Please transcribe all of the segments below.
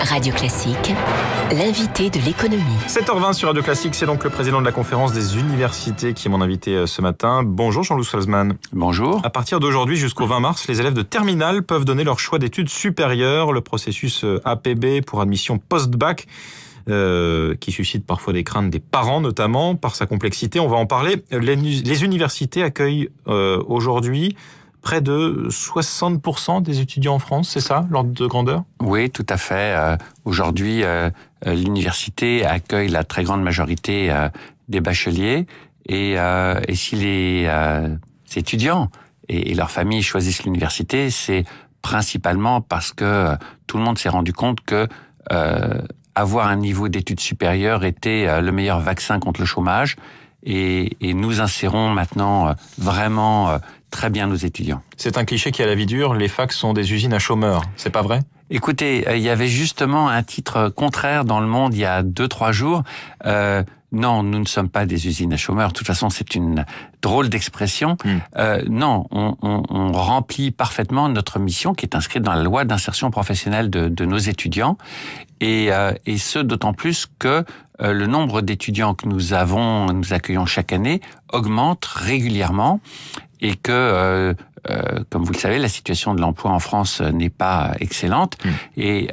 Radio Classique, l'invité de l'économie. 7h20 sur Radio Classique, c'est donc le président de la conférence des universités qui est mon invité ce matin. Bonjour Jean-Loup Salzman. Bonjour. À partir d'aujourd'hui jusqu'au 20 mars, les élèves de terminale peuvent donner leur choix d'études supérieures. Le processus APB pour admission post-bac, qui suscite parfois des craintes des parents notamment par sa complexité. On va en parler. Les universités accueillent aujourd'hui près de 60% des étudiants en France, c'est ça, l'ordre de grandeur ? Oui, tout à fait. Aujourd'hui, l'université accueille la très grande majorité des bacheliers. Et si les étudiants et leurs familles choisissent l'université, c'est principalement parce que tout le monde s'est rendu compte que avoir un niveau d'études supérieures était le meilleur vaccin contre le chômage. Et nous insérons maintenant vraiment très bien nos étudiants. C'est un cliché qui a la vie dure, les facs sont des usines à chômeurs, c'est pas vrai ? Écoutez, il y avait justement un titre contraire dans Le Monde il y a 2-3 jours. Non, nous ne sommes pas des usines à chômeurs. De toute façon, c'est une drôle d'expression. Non, on remplit parfaitement notre mission qui est inscrite dans la loi d'insertion professionnelle de nos étudiants. Et ce, d'autant plus que le nombre d'étudiants que nous accueillons chaque année augmente régulièrement et que, comme vous le savez, la situation de l'emploi en France n'est pas excellente. Et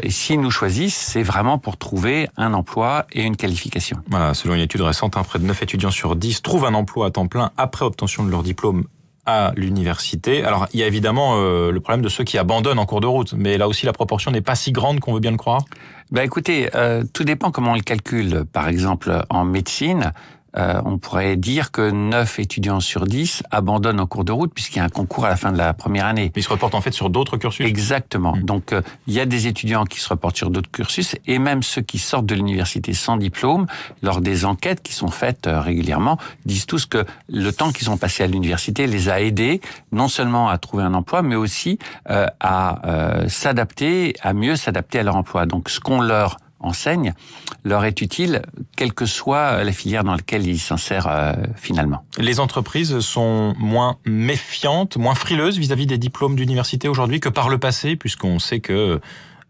s'ils nous choisissent, c'est vraiment pour trouver un emploi et une qualification. Voilà, selon une étude récente, près de 9 étudiants sur 10 trouvent un emploi à temps plein après obtention de leur diplôme à l'université. Alors, il y a évidemment le problème de ceux qui abandonnent en cours de route, mais là aussi, la proportion n'est pas si grande qu'on veut bien le croire. Écoutez, tout dépend comment on le calcule. Par exemple, en médecine, on pourrait dire que 9 étudiants sur 10 abandonnent en cours de route puisqu'il y a un concours à la fin de la première année. Ils se reportent en fait sur d'autres cursus. Exactement. Donc, il y a des étudiants qui se reportent sur d'autres cursus et même ceux qui sortent de l'université sans diplôme, lors des enquêtes qui sont faites régulièrement, disent tous que le temps qu'ils ont passé à l'université les a aidés non seulement à trouver un emploi, mais aussi à mieux s'adapter à leur emploi. Donc, ce qu'on leur enseigne leur est utile, quelle que soit la filière dans laquelle ils s'insèrent finalement. Les entreprises sont moins méfiantes, moins frileuses vis-à-vis des diplômes d'université aujourd'hui que par le passé, puisqu'on sait que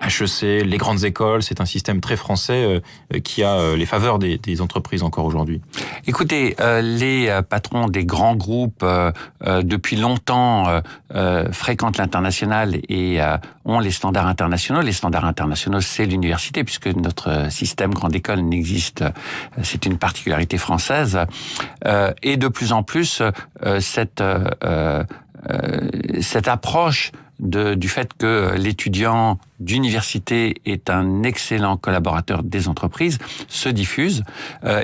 HEC, les grandes écoles, c'est un système très français qui a les faveurs des entreprises encore aujourd'hui. Écoutez, les patrons des grands groupes depuis longtemps fréquentent l'international et ont les standards internationaux. Les standards internationaux, c'est l'université, puisque notre système grande école n'existe. C'est une particularité française. Et de plus en plus, cette approche du fait que l'étudiant d'université est un excellent collaborateur des entreprises se diffuse,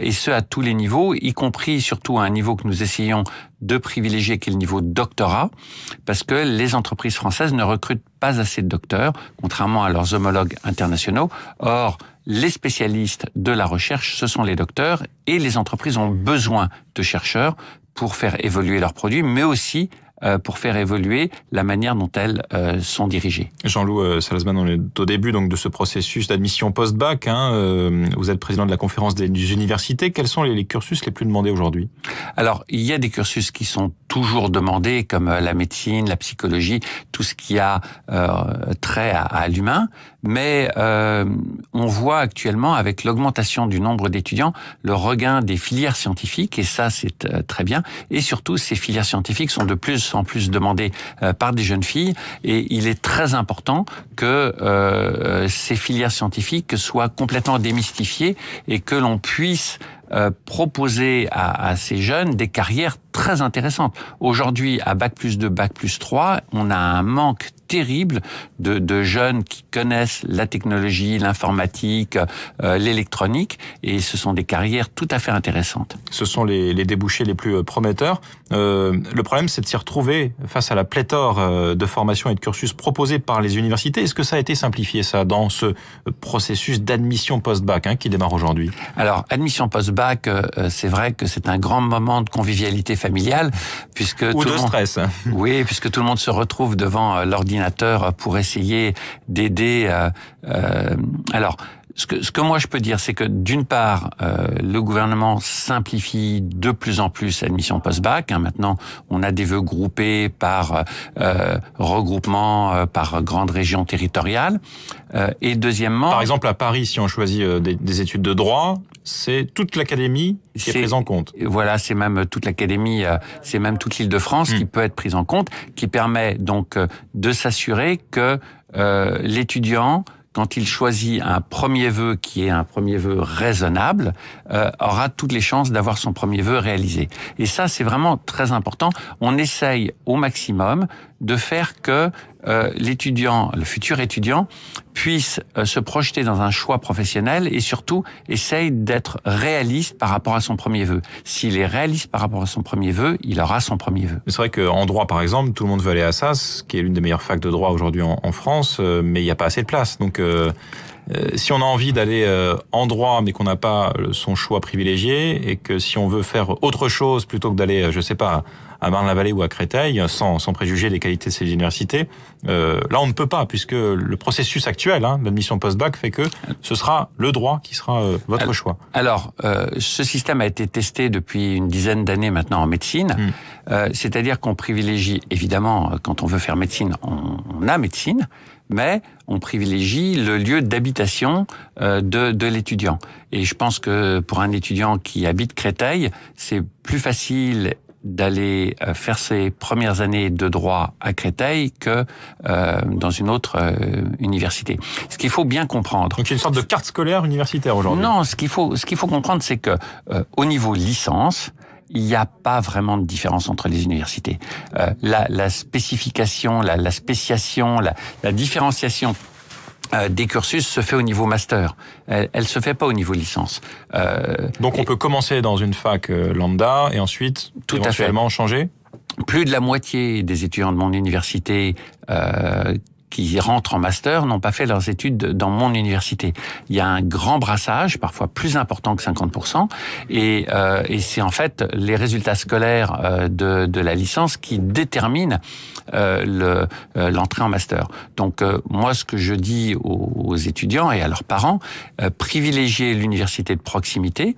et ce à tous les niveaux, y compris surtout à un niveau que nous essayons de privilégier, qui est le niveau doctorat, parce que les entreprises françaises ne recrutent pas assez de docteurs, contrairement à leurs homologues internationaux. Or, les spécialistes de la recherche, ce sont les docteurs, et les entreprises ont besoin de chercheurs pour faire évoluer leurs produits, mais aussi pour faire évoluer la manière dont elles sont dirigées. Jean-Loup Salzman, on est au début donc de ce processus d'admission post-bac. Vous êtes président de la conférence des universités. Quels sont les cursus les plus demandés aujourd'hui ? Alors, il y a des cursus qui sont toujours demandés, comme la médecine, la psychologie, tout ce qui a trait à l'humain. Mais on voit actuellement, avec l'augmentation du nombre d'étudiants, le regain des filières scientifiques, et ça, c'est très bien. Et surtout, ces filières scientifiques sont de plus en plus demandées par des jeunes filles, et il est très important que ces filières scientifiques soient complètement démystifiées et que l'on puisse proposer à ces jeunes des carrières très intéressantes. Aujourd'hui, à Bac+2, Bac+3, on a un manque terrible de jeunes qui connaissent la technologie, l'informatique, l'électronique, et ce sont des carrières tout à fait intéressantes. Ce sont les débouchés les plus prometteurs. Le problème, c'est de s'y retrouver face à la pléthore de formations et de cursus proposés par les universités. Est-ce que ça a été simplifié, ça, dans ce processus d'admission post-bac qui démarre aujourd'hui ? Alors, admission post-bac, c'est vrai que c'est un grand moment de convivialité familiale, puisque ou de stress. Oui, puisque tout le monde se retrouve devant l'ordinateur pour essayer d'aider. Alors, Ce que moi je peux dire, c'est que d'une part, le gouvernement simplifie de plus en plus l'admission post-bac. Maintenant, on a des vœux groupés par regroupement, par grande région territoriale. Et deuxièmement, par exemple à Paris, si on choisit des études de droit, c'est toute l'académie qui est prise en compte. Voilà, c'est même toute l'académie, c'est même toute l'Île-de-France qui peut être prise en compte, qui permet donc de s'assurer que l'étudiant, quand il choisit un premier vœu qui est un premier vœu raisonnable, aura toutes les chances d'avoir son premier vœu réalisé. Et ça, c'est vraiment très important. On essaye au maximum de faire que l'étudiant, le futur étudiant, puisse se projeter dans un choix professionnel et surtout essaye d'être réaliste par rapport à son premier vœu. S'il est réaliste par rapport à son premier vœu, il aura son premier vœu. C'est vrai qu'en droit, par exemple, tout le monde veut aller à Assas, qui est l'une des meilleures facs de droit aujourd'hui en France, mais il n'y a pas assez de place. Donc, si on a envie d'aller en droit, mais qu'on n'a pas son choix privilégié, et que si on veut faire autre chose plutôt que d'aller, je sais pas, à Marne-la-Vallée ou à Créteil, sans préjuger des qualités de ces universités, là on ne peut pas, puisque le processus actuel d'admission post-bac fait que ce sera le droit qui sera votre choix. Alors, ce système a été testé depuis une dizaine d'années maintenant en médecine, c'est-à-dire qu'on privilégie, évidemment, quand on veut faire médecine, on a médecine, mais on privilégie le lieu d'habitation de l'étudiant. Et je pense que pour un étudiant qui habite Créteil, c'est plus facile d'aller faire ses premières années de droit à Créteil que dans une autre université. Ce qu'il faut bien comprendre. Donc il y a une sorte de carte scolaire universitaire aujourd'hui. Non, ce qu'il faut comprendre, c'est que au niveau licence, il n'y a pas vraiment de différence entre les universités. La spécification, la spéciation, la différenciation des cursus se fait au niveau master. Elle se fait pas au niveau licence. Donc on peut commencer dans une fac lambda et ensuite éventuellement changer. Plus de la moitié des étudiants de mon université qui rentrent en master n'ont pas fait leurs études dans mon université. Il y a un grand brassage, parfois plus important que 50%, et c'est en fait les résultats scolaires de la licence qui déterminent l'entrée en master. Donc moi, ce que je dis aux étudiants et à leurs parents, privilégier l'université de proximité,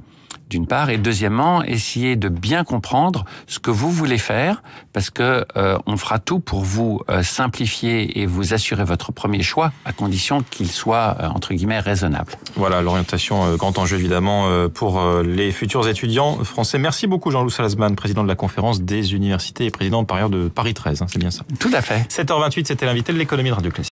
d'une part, et deuxièmement, essayer de bien comprendre ce que vous voulez faire, parce que on fera tout pour vous simplifier et vous assurer votre premier choix, à condition qu'il soit entre guillemets raisonnable. Voilà, l'orientation, grand enjeu évidemment pour les futurs étudiants français. Merci beaucoup Jean-Loup Salzman, président de la conférence des universités et président par ailleurs de Paris 13, c'est bien ça. Tout à fait. 7h28, c'était l'invité de l'économie de Radio Classique.